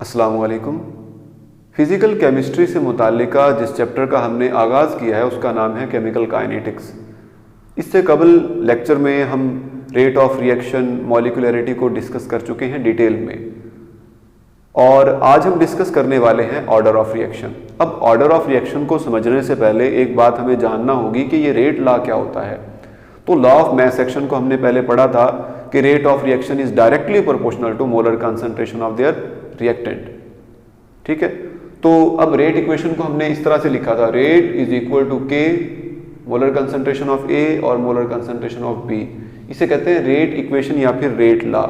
अस्सलामुअलैकुम। Physical chemistry से मुताल्लिका जिस चैप्टर का हमने आगाज़ किया है उसका नाम है केमिकल काइनेटिक्स। इससे कबल लेक्चर में हम रेट ऑफ रिएक्शन, मॉलिक्यूलरिटी को डिस्कस कर चुके हैं डिटेल में, और आज हम डिस्कस करने वाले हैं ऑर्डर ऑफ रिएक्शन। अब ऑर्डर ऑफ रिएक्शन को समझने से पहले एक बात हमें जानना होगी कि ये रेट लॉ क्या होता है। तो लॉ ऑफ मास एक्शन को हमने पहले पढ़ा था कि rate of reaction is directly proportional to molar concentration of their reactant. ठीक है, तो अब रेट इक्वेशन को हमने इस तरह से लिखा था, रेट इज इक्वल टू के मोलर कंसंट्रेशन ऑफ ए और मोलर कंसंट्रेशन ऑफ बी। इसे कहते हैं रेट इक्वेशन या फिर रेट लॉ।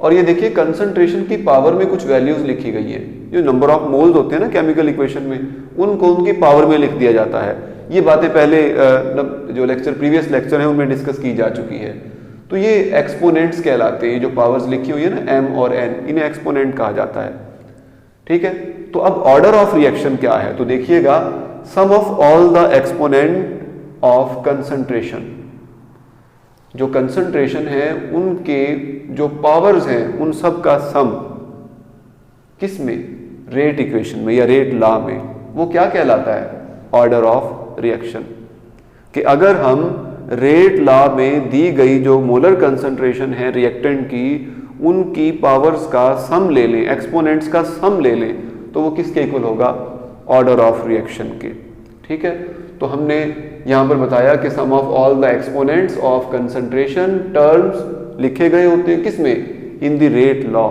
और ये देखिए कंसंट्रेशन की पावर में कुछ वैल्यूज लिखी गई है। जो नंबर ऑफ मोल्स होते हैं ना केमिकल इक्वेशन में, उनको उनकी पावर में लिख दिया जाता है। ये बातें पहले जो प्रीवियस लेक्चर है उनमें डिस्कस की जा चुकी है। तो ये एक्सपोनेंट्स कहलाते हैं। जो पावर्स लिखी हुई है ना एम और एन, इन्हें एक्सपोनेंट कहा जाता है। ठीक है, तो अब ऑर्डर ऑफ रिएक्शन क्या है, तो देखिएगा sum of all the exponent of concentration. जो कंसंट्रेशन है उनके जो पावर्स हैं उन सब का सम किस में, रेट इक्वेशन में या रेट लॉ में, वो क्या कहलाता है, ऑर्डर ऑफ रिएक्शन। कि अगर हम रेट लॉ में दी गई जो मोलर कंसंट्रेशन है रिएक्टेंट की, उनकी पावर्स का सम ले लें, एक्सपोनेंट्स का सम ले लें, तो वो किसके इक्वल होगा, ऑर्डर ऑफ रिएक्शन के। ठीक है, तो हमने यहां पर बताया कि sum of all the exponents of concentration terms लिखे गए होते हैं किसमें, इन द रेट लॉ,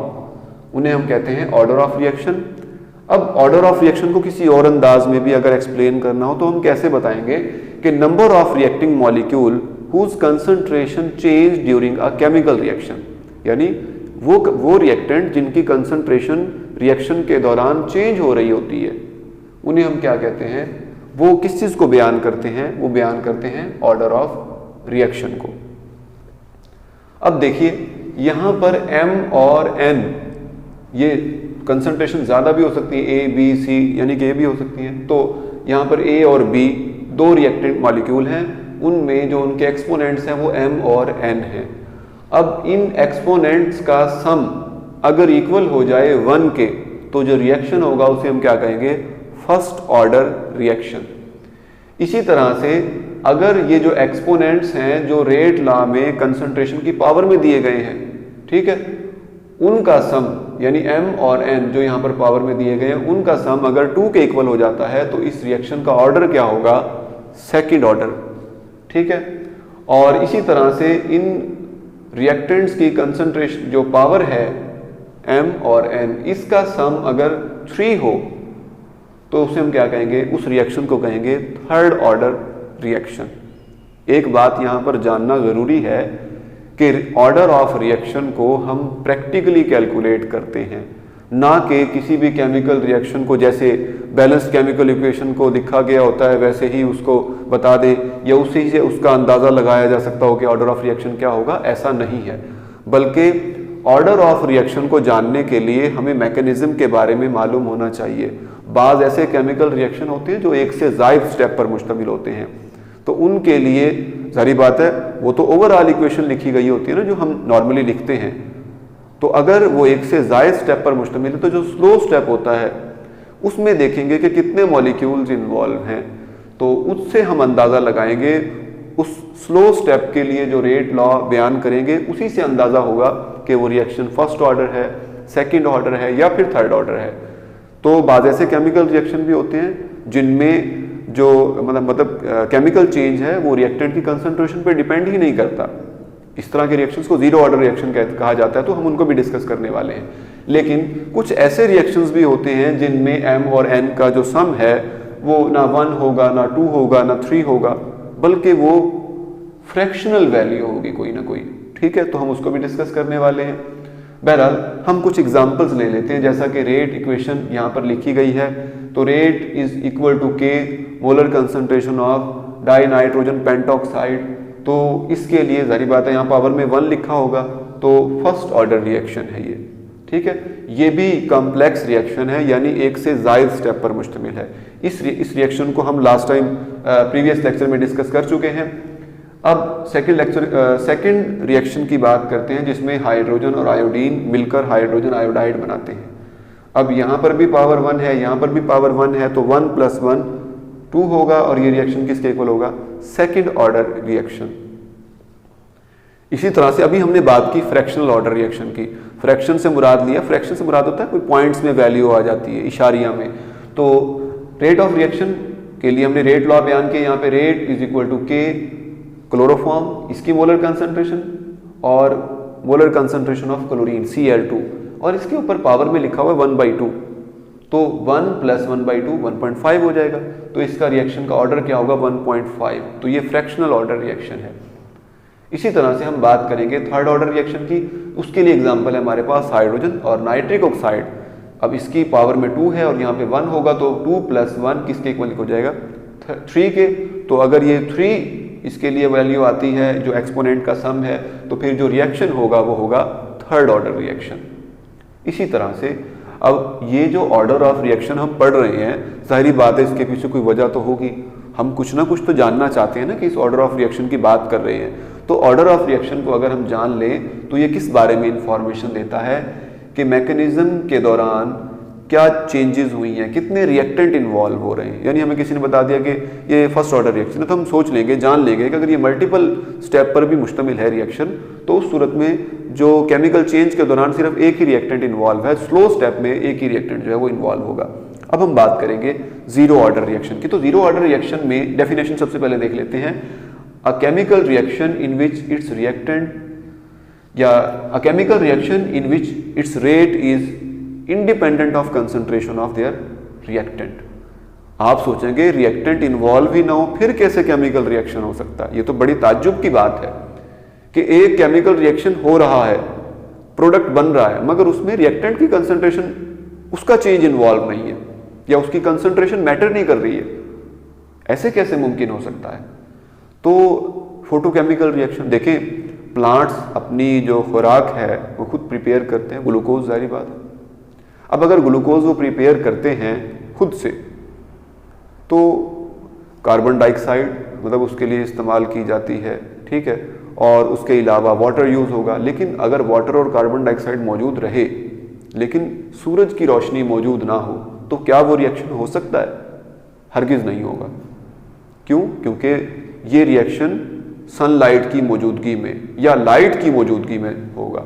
उन्हें हम कहते हैं ऑर्डर ऑफ रिएक्शन। अब ऑर्डर ऑफ रिएक्शन को किसी और अंदाज में भी अगर एक्सप्लेन करना हो तो हम कैसे बताएंगे कि number of reacting molecule whose concentration change during a chemical reaction, यानी वो रिएक्टेंट जिनकी कंसंट्रेशन रिएक्शन के दौरान चेंज हो रही होती है, उन्हें हम क्या कहते हैं, वो किस चीज को बयान करते हैं, वो बयान करते हैं ऑर्डर ऑफ रिएक्शन को। अब देखिए यहां पर m और n, ये कंसंट्रेशन ज्यादा भी हो सकती है, a b c यानी कि a भी हो सकती है। तो यहां पर a और b दो रिएक्टेंट मॉलिक्यूल हैं, उनमें जो उनके एक्सपोनेंट्स हैं वो m और n हैं। अब इन एक्सपोनेंट्स का सम अगर इक्वल हो जाए 1 के, तो जो रिएक्शन होगा उसे हम क्या कहेंगे, फर्स्ट ऑर्डर रिएक्शन। इसी तरह से अगर ये जो एक्सपोनेंट्स हैं जो रेट लॉ में कंसंट्रेशन की पावर में दिए गए हैं, ठीक है, उनका सम यानी m और n जो यहाँ पर पावर में दिए गए हैं, उनका सम अगर 2 के इक्वल हो जाता है तो इस रिएक्शन का ऑर्डर क्या होगा, सेकंड ऑर्डर। ठीक है, और इसी तरह से इन रिएक्टेंट्स की कंसंट्रेशन जो पावर है m और n, इसका सम अगर 3 हो तो उसे हम क्या कहेंगे, उस रिएक्शन को कहेंगे थर्ड ऑर्डर रिएक्शन। एक बात यहाँ पर जानना जरूरी है कि ऑर्डर ऑफ रिएक्शन को हम प्रैक्टिकली कैलकुलेट करते हैं, ना कि किसी भी केमिकल रिएक्शन को जैसे बैलेंस्ड केमिकल इक्वेशन को लिखा गया होता है वैसे ही उसको बता दे, या उसी से उसका अंदाज़ा लगाया जा सकता हो कि ऑर्डर ऑफ रिएक्शन क्या होगा। ऐसा नहीं है, बल्कि ऑर्डर ऑफ रिएक्शन को जानने के लिए हमें मैकेनिज्म के बारे में मालूम होना चाहिए। बाज़ ऐसे केमिकल रिएक्शन होते हैं जो एक से ज़ायद स्टेप पर मुश्तमिल होते हैं, तो उनके लिए जारी बात है वो तो ओवरऑल इक्वेशन लिखी गई होती है ना, जो हम नॉर्मली लिखते हैं। तो अगर वो एक से ज़ायद स्टेप पर मुश्तमिल है तो जो स्लो स्टेप होता है उसमें देखेंगे कि कितने मॉलिक्यूल्स इन्वॉल्व हैं, तो उससे हम अंदाज़ा लगाएंगे। उस स्लो स्टेप के लिए जो रेट लॉ बयान करेंगे उसी से अंदाज़ा होगा कि वो रिएक्शन फर्स्ट ऑर्डर है, सेकंड ऑर्डर है या फिर थर्ड ऑर्डर है। तो बाद ऐसे केमिकल रिएक्शन भी होते हैं जिनमें जो मतलब केमिकल चेंज है वो रिएक्टेंट की कंसंट्रेशन पे डिपेंड ही नहीं करता। इस तरह के रिएक्शंस को जीरो ऑर्डर रिएक्शन कहा जाता है, तो हम उनको भी डिस्कस करने वाले हैं। लेकिन कुछ ऐसे रिएक्शंस भी होते हैं जिनमें m और n का जो सम है वो ना 1 होगा, ना 2 होगा, ना 3 होगा, बल्कि वो फ्रैक्शनल वैल्यू होगी कोई ना कोई। ठीक है, तो हम उसको भी डिस्कस करने वाले हैं। बहरहाल हम कुछ एग्जांपल्स ले लेते हैं, जैसा कि रेट इक्वेशन यहाँ पर लिखी गई है। तो रेट इज इक्वल टू के molar concentration of die nitrogen pentoxide. तो इसके लिए जारी बात है यहाँ पावर में 1 लिखा होगा, तो फर्स्ट ऑर्डर रिएक्शन है ये। ठीक है, ये भी कॉम्प्लेक्स रिएक्शन है, यानी एक से ज़ायद स्टेप पर मुश्तमिल है। इस रिएक्शन को हम लास्ट टाइम प्रीवियस लेक्चर में डिस्कस कर चुके हैं। अब सेकंड रिएक्शन की बात करते हैं जिसमें हाइड्रोजन और आयोडीन मिलकर हाइड्रोजन आयोडाइड बनाते हैं। अब यहाँ पर भी पावर 1 है, यहाँ पर भी पावर 1 है, तो 1 + 1 2 होगा और ये रिएक्शन किसके इक्वल होगा? Second order reaction. इसी तरह से अभी हमने बात की फ्रैक्शनल ऑर्डर रिएक्शन की। फ्रैक्शन से मुराद लिया, फ्रैक्शन से मुराद होता है कोई पॉइंट्स में वैल्यू आ जाती है, इशारिया में। तो रेट ऑफ रिएक्शन के लिए हमने रेट लॉ बयान किया, यहाँ पे रेट = K क्लोरोफॉर्म, इसकी मोलर कंसंट्रेशन, और molar concentration of chlorine Cl2, और इसके ऊपर पावर में लिखा हुआ है 1/2, तो 1 + 1/2 1.5 हो जाएगा। तो इसका रिएक्शन का ऑर्डर क्या होगा? 1.5। तो ये फ्रैक्शनल ऑर्डर रिएक्शन है। इसी तरह से हम बात करेंगे थर्ड ऑर्डर रिएक्शन की। उसके लिए एग्जांपल है हमारे पास हाइड्रोजन और नाइट्रिक ऑक्साइड। अब इसकी पावर में 2 है और यहाँ पे 1 होगा, तो 2 + 1 किसके इक्वल हो जाएगा? 3 के। तो अगर ये 3 इसके लिए वैल्यू आती है जो एक्सपोनेंट का सम है, तो फिर जो रिएक्शन होगा वो होगा थर्ड ऑर्डर रिएक्शन। इसी तरह से अब ये जो ऑर्डर ऑफ रिएक्शन हम पढ़ रहे हैं, जाहिर बात है इसके पीछे कोई वजह तो होगी। हम कुछ ना कुछ तो जानना चाहते हैं ना कि इस ऑर्डर ऑफ रिएक्शन की बात कर रहे हैं। तो ऑर्डर ऑफ रिएक्शन को अगर हम जान लें तो ये किस बारे में इंफॉर्मेशन देता है कि मैकेनिज्म के दौरान क्या चेंजेस हुई हैं, कितने रिएक्टेंट इन्वॉल्व हो रहे हैं। यानी हमें किसी ने बता दिया कि ये फर्स्ट ऑर्डर रिएक्शन है, तो हम सोच लेंगे, जान लेंगे कि अगर ये मल्टीपल स्टेप पर भी मुश्तमिल है रिएक्शन, तो उस सूरत में जो केमिकल चेंज के दौरान सिर्फ एक ही रिएक्टेंट इन्वॉल्व है, स्लो स्टेप में एक ही रिएक्टेंट जो है वो इन्वॉल्व होगा। अब हम बात करेंगे जीरो ऑर्डर रिएक्शन की। तो जीरो ऑर्डर रिएक्शन में डेफिनेशन सबसे पहले देख लेते हैं। A chemical reaction in which its reactant या a chemical reaction in which its rate is independent of concentration of their reactant. आप सोचेंगे रिएक्टेंट इन्वॉल्व ही ना हो फिर कैसे केमिकल रिएक्शन हो सकता है? ये तो बड़ी ताज्जुब की बात है कि एक केमिकल रिएक्शन हो रहा है, प्रोडक्ट बन रहा है, मगर उसमें रिएक्टेंट की कंसंट्रेशन उसका चेंज इन्वॉल्व नहीं है या उसकी कंसंट्रेशन मैटर नहीं कर रही है। ऐसे कैसे मुमकिन हो सकता है? तो फोटोकेमिकल रिएक्शन देखें, प्लांट्स अपनी जो खुराक है वो खुद प्रिपेयर करते हैं, ग्लूकोज, जारी बात है। अब अगर ग्लूकोज वो प्रिपेयर करते हैं खुद से, तो कार्बन डाइऑक्साइड मतलब उसके लिए इस्तेमाल की जाती है, ठीक है, और उसके अलावा वाटर यूज़ होगा। लेकिन अगर वाटर और कार्बन डाइऑक्साइड मौजूद रहे लेकिन सूरज की रोशनी मौजूद ना हो, तो क्या वो रिएक्शन हो सकता है? हरगिज़ नहीं होगा। क्यों? क्योंकि ये रिएक्शन सनलाइट की मौजूदगी में या लाइट की मौजूदगी में होगा।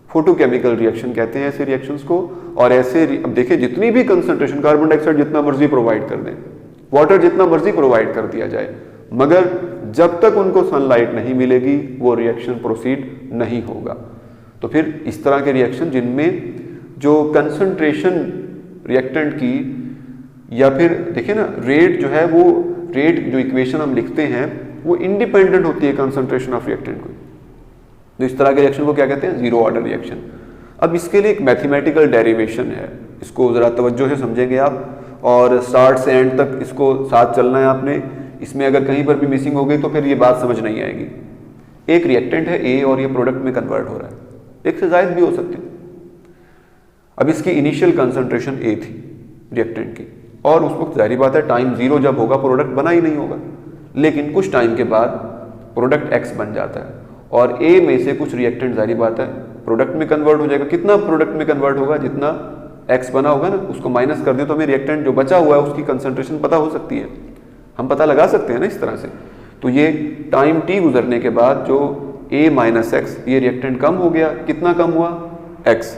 फोटोकेमिकल रिएक्शन कहते हैं ऐसे रिएक्शंस को। और ऐसे अब देखिए, जितनी भी कंसंट्रेशन, कार्बन डाइऑक्साइड जितना मर्जी प्रोवाइड कर दें, वाटर जितना मर्जी प्रोवाइड कर दिया जाए, मगर जब तक उनको सनलाइट नहीं मिलेगी वो रिएक्शन प्रोसीड नहीं होगा। तो फिर इस तरह के रिएक्शन जिनमें जो कंसंट्रेशन रिएक्टेंट की, या फिर देखिए ना, रेट जो है वो रेट जो इक्वेशन हम लिखते हैं वो इंडिपेंडेंट होती है कंसंट्रेशन ऑफ रिएक्टेंट को। तो इस तरह के रिएक्शन को क्या कहते हैं? Zero order reaction. अब इसके लिए एक मैथमेटिकल डेरिवेशन है, इसको ज़रा तवज्जो से समझेंगे आप, और स्टार्ट से एंड तक इसको साथ चलना है आपने। इसमें अगर कहीं पर भी मिसिंग हो गई तो फिर ये बात समझ नहीं आएगी। एक रिएक्टेंट है ए और ये प्रोडक्ट में कन्वर्ट हो रहा है, एक से ज़ायद भी हो सकते हैं। अब इसकी इनिशियल कंसंट्रेशन ए थी रिएक्टेंट की, और उस वक्त जाहिर बात है टाइम 0 जब होगा प्रोडक्ट बना ही नहीं होगा। लेकिन कुछ टाइम के बाद प्रोडक्ट एक्स बन जाता है और ए में से कुछ रिएक्टेंट जाहिर बात है प्रोडक्ट में कन्वर्ट हो जाएगा। कितना प्रोडक्ट में कन्वर्ट होगा? जितना एक्स बना होगा ना, उसको माइनस कर दे तो हमें रिएक्टेंट जो बचा हुआ है उसकी कंसंट्रेशन पता हो सकती है, हम पता लगा सकते हैं ना इस तरह से। तो ये टाइम टी गुजरने के बाद जो a - x, ये रिएक्टेंट कम हो गया। कितना कम हुआ? x,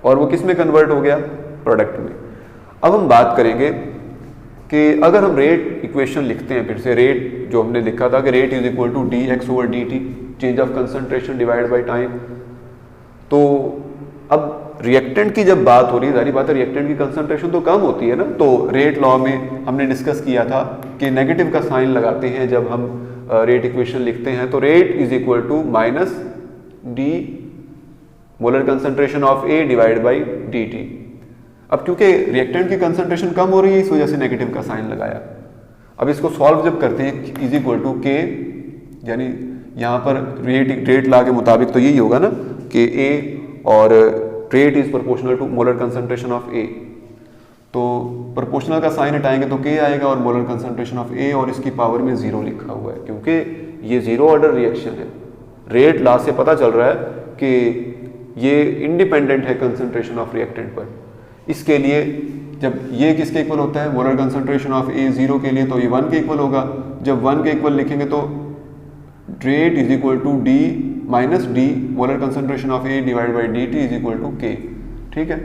और वो किस में कन्वर्ट हो गया? प्रोडक्ट में। अब हम बात करेंगे कि अगर हम रेट इक्वेशन लिखते हैं, फिर से रेट जो हमने लिखा था कि rate is equal to dx/dt, change of concentration divide by time. तो अब रिएक्टेंट की जब बात हो रही है, जाहिर बात है रिएक्टेंट की कंसंट्रेशन तो कम होती है ना। तो रेट लॉ में हमने डिस्कस किया था कि नेगेटिव का साइन लगाते हैं जब हम रेट इक्वेशन लिखते हैं। तो rate is equal to -d molar concentration of A divide by dt। अब क्योंकि रिएक्टेंट की कंसंट्रेशन कम हो रही है, इस वजह से नेगेटिव का साइन लगाया। अब इसको सॉल्व जब करते हैं, इज इक्वल टू K, यानी यहाँ पर रेट लॉ के मुताबिक तो यही होगा ना कि A और rate is proportional to molar concentration of A। तो प्रोपोर्शनल का साइन हटाएंगे तो K आएगा और मोलर कंसंट्रेशन ऑफ A, और इसकी पावर में 0 लिखा हुआ है क्योंकि ये जीरो ऑर्डर रिएक्शन है। रेट लॉ से पता चल रहा है कि ये इंडिपेंडेंट है कंसंट्रेशन ऑफ रिएक्टेंट पर। इसके लिए जब ये किसके इक्वल होता है, मोलर कंसंट्रेशन ऑफ ए 0 के लिए, तो ये 1 के इक्वल होगा। जब 1 के इक्वल लिखेंगे तो rate is equal to D minus D molar concentration of A divide by D T is equal to K. ठीक है,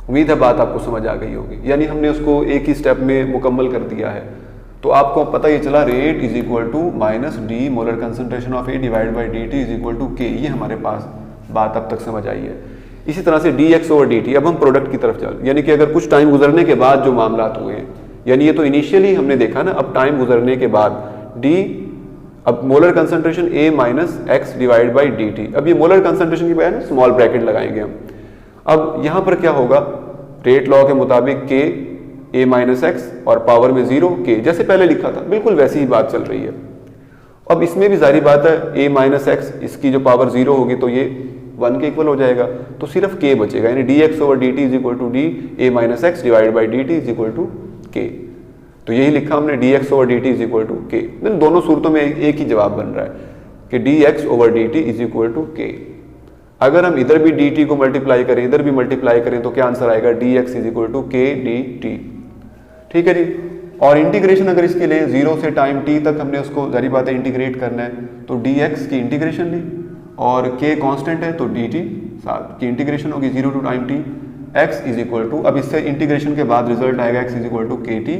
उम्मीद है बात आपको समझ आ गई होगी, यानी हमने उसको एक ही स्टेप में मुकम्मल कर दिया है। तो आपको पता ये चला rate is equal to minus D molar concentration of A divide by D T is equal to K, ये हमारे पास बात अब तक समझ आई है। इसी तरह से D X over D T, अब हम प्रोडक्ट की तरफ चल, यानी कि अगर कुछ टाइम गुजरने के बाद जो मामला हुए हैं, यानी ये तो इनिशियली हमने देखा ना, अब टाइम गुजरने के बाद डी, अब molar concentration A minus X divide by D T, अब ये मोलर कंसंट्रेशन की बजाय ना स्मॉल ब्रैकेट लगाएंगे हम। अब यहाँ पर क्या होगा, रेट लॉ के मुताबिक के ए माइनस एक्स और पावर में 0 के, जैसे पहले लिखा था बिल्कुल वैसी ही बात चल रही है। अब इसमें भी जारी बात है, ए माइनस एक्स इसकी जो पावर 0 होगी तो ये 1 के इक्वल हो जाएगा, तो सिर्फ के बचेगा, यानी D X over D T is equal to D A minus X divide by D T is equal to K. तो यही लिखा हमने, D X over D T is equal to K. दोनों सूरतों में एक ही जवाब बन रहा है कि D X over D T is equal to K. अगर हम इधर भी डी टी को मल्टीप्लाई करें, इधर भी मल्टीप्लाई करें, तो क्या आंसर आएगा, D X is equal to K D T. ठीक है जी, और इंटीग्रेशन अगर इसके लिए 0 से टाइम t तक हमने उसको जारी बात है इंटीग्रेट करना है, तो dx की इंटीग्रेशन ली और k कांस्टेंट है तो dt साथ की इंटीग्रेशन होगी 0 to time t, x is equal to, अब इससे इंटीग्रेशन के बाद रिजल्ट आएगा x is equal to K T.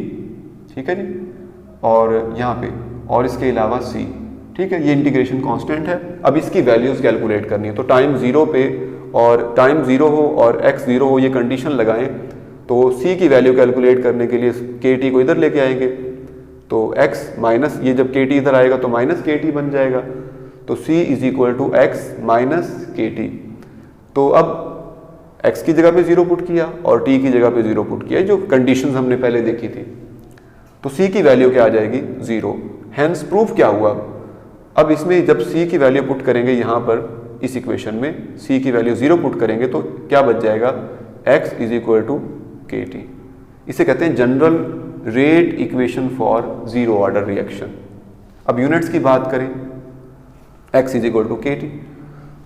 ठीक है जी, और यहाँ पे और इसके अलावा c। ठीक है, ये इंटीग्रेशन कांस्टेंट है। अब इसकी वैल्यूज कैलकुलेट करनी है, तो टाइम 0 पे और टाइम 0 हो और x 0 हो, ये कंडीशन लगाएं, तो c की वैल्यू कैलकुलेट करने के लिए के टी को इधर लेके आएंगे, तो x माइनस, ये जब के टी इधर आएगा तो माइनस के टी बन जाएगा, तो c is equal to X minus K T. तो अब x की जगह पे 0 पुट किया और t की जगह पे 0 पुट किया, जो कंडीशंस हमने पहले देखी थी, तो c की वैल्यू क्या आ जाएगी 0। हैंस प्रूफ क्या हुआ, अब इसमें जब c की वैल्यू पुट करेंगे यहाँ पर इस इक्वेशन में c की वैल्यू 0 पुट करेंगे तो क्या बच जाएगा, x is equal to K T. इसे कहते हैं general rate equation for zero order reaction. अब यूनिट्स की बात करें, x is equal to K T,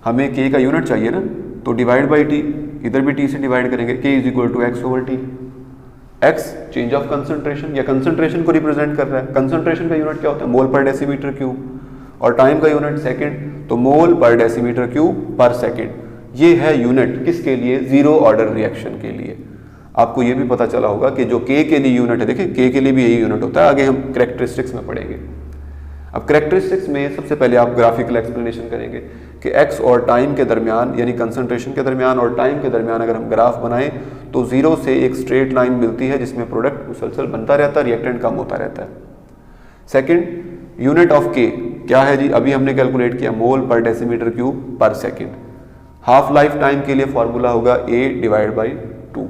हमें k का यूनिट चाहिए ना, तो डिवाइड बाई t, इधर भी t से डिवाइड करेंगे, k is equal to X over T. x change of concentration या कंसंट्रेशन को रिप्रेजेंट कर रहा है, कंसंट्रेशन का यूनिट क्या होता है, मोल पर डेसीमीटर क्यूब, और टाइम का यूनिट सेकंड, तो मोल पर डेसीमीटर क्यूब पर सेकंड। ये है यूनिट किसके लिए, जीरो ऑर्डर रिएक्शन के लिए। आपको ये भी पता चला होगा कि जो k के लिए यूनिट है, देखिए k के लिए भी यही यूनिट होता है, आगे हम कैरेक्टरिस्टिक्स में पढ़ेंगे। अब कैरेक्टरिस्टिक्स में सबसे पहले आप ग्राफिकल एक्सप्लेनेशन करेंगे कि x और टाइम के दरमियान, यानी कंसंट्रेशन के दरमियान और टाइम के दरमियान अगर हम ग्राफ बनाएं तो 0 से एक स्ट्रेट लाइन मिलती है जिसमें प्रोडक्ट मुसलसल बनता रहता है, रिएक्टेंट कम होता रहता है। सेकेंड, यूनिट ऑफ k क्या है जी, अभी हमने कैलकुलेट किया, मोल पर डेसीमीटर क्यूब पर सेकेंड। हाफ लाइफ टाइम के लिए फॉर्मूला होगा a divide by 2।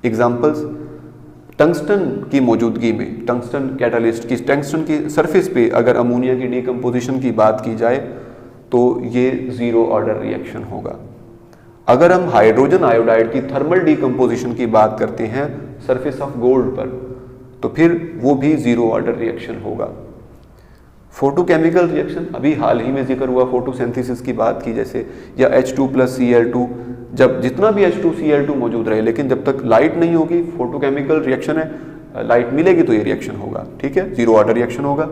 Examples, tungsten की मौजूदगी में, टंगस्टन कैटालिस्ट की, टंगस्टन की सरफेस पे अगर अमोनिया की डीकम्पोजिशन की बात की जाए तो ये जीरो ऑर्डर रिएक्शन होगा। अगर हम हाइड्रोजन आयोडाइड की थर्मल डीकम्पोजिशन की बात करते हैं सरफेस ऑफ गोल्ड पर, तो फिर वो भी जीरो ऑर्डर रिएक्शन होगा। फोटोकेमिकल रिएक्शन, अभी हाल ही में जिक्र हुआ फोटोसिंथेसिस की बात की जैसे, या H2 प्लस Cl2, जब जितना भी H2Cl2 मौजूद रहे, लेकिन जब तक लाइट नहीं होगी, फोटोकेमिकल रिएक्शन है, लाइट मिलेगी तो ये रिएक्शन होगा। ठीक है, जीरो ऑर्डर रिएक्शन होगा।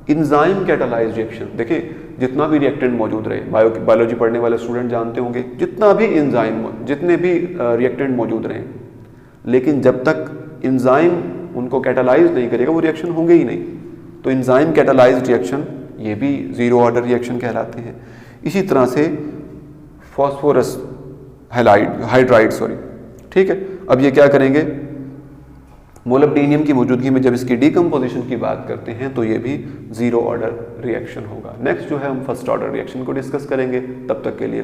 इंजाइम कैटालाइज रिएक्शन, देखिए जितना भी रिएक्टेंट मौजूद रहे, बायोलॉजी पढ़ने वाले स्टूडेंट जानते होंगे, जितना भी इंजाइम, जितने भी रिएक्टेंट मौजूद रहे, लेकिन जब तक इंजाइम उनको कैटालाइज नहीं करेगा वो रिएक्शन होंगे ही नहीं। तो इंजाइम कैटालाइज्ड रिएक्शन ये भी जीरो ऑर्डर रिएक्शन कहलाते हैं। इसी तरह से फॉस्फोरस हाइड्राइड, ठीक है। अब ये क्या करेंगे, मोलिब्डेनियम की मौजूदगी में जब इसकी डीकम्पोजिशन की बात करते हैं तो ये भी जीरो ऑर्डर रिएक्शन होगा। नेक्स्ट जो है हम फर्स्ट ऑर्डर रिएक्शन को डिस्कस करेंगे, तब तक के लिए